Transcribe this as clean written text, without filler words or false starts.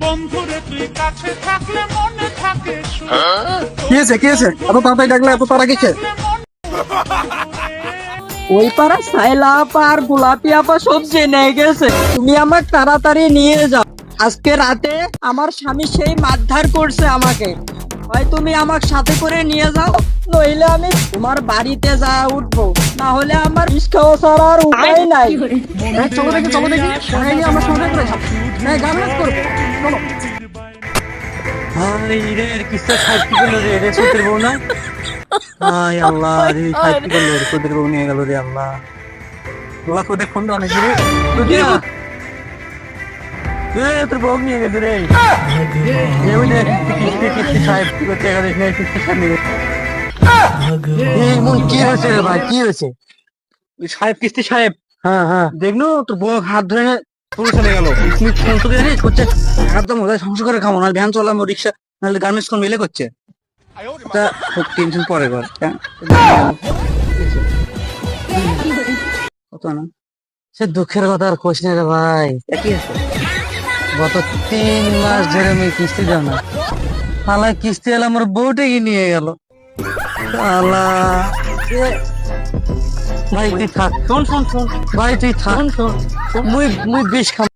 বন্ধুরে তুই কাছে থাকলে মনে থাকে কি হয়েছে এত তাড়াতাড়ি ডাকলে এত তাড়া কিসে? ওই পাড়া সাইলা আপা আর গোলাপি আপা সব জেনে গেছে, তুমি আমার তাড়াতাড়ি নিয়ে যাও। আজকে রাতে আমার স্বামী সেই মারধর করছে আমাকে, হয় তুমি আমার সাথে করে নিয়ে যাও, নইলে আমি তোমার বাড়িতে যা উঠবো, না হলে আমার রিস্কা ছাড়া আর উপায় নাই। চলো দেখি সবাই নিয়ে আমরা সঙ্গে করে গার্মেন্টস করবো, চলো। হাই রে কিসা সাক্ষী করলো রে, রে সত্যের বউ না? হাই আল্লাহ রে, সাক্ষী করলো রে, সত্যের বউ নিয়ে গেল রে আল্লাহ। তোলা কোথায় ফোন দাও নাকি রে? তোর বউ নিয়ে গেছে রে। কিস্তি সাহেব কি করতে গেলে কিস্তি সাহেব নিয়ে গেছে। কি হয়েছে রে ভাই, কি হয়েছে? সাহেব কিস্তি সাহেব, হ্যাঁ দেখলো তোর বউ হাত ধরে পুরো চলে গেল। তুমি ফোন করে জানিস করছে একদম ওদের সংসার করে খাবো, না ভ্যান চলাম রিক্সা নাহলে গার্মেন্টস কোন মিলে করছে। তা খুব টেনশন পরে কর কত না সে দুঃখের কথা আর কোশ রে ভাই। কি আছে গত 3 মাস ধরে আমি কিস্তি দাও না, শালা কিস্তি এলাম আমার বউটাকে নিয়ে গেল। শালা ভাই তুই থাক, শোন ভাই তুই থাক, মুই বিষ খাম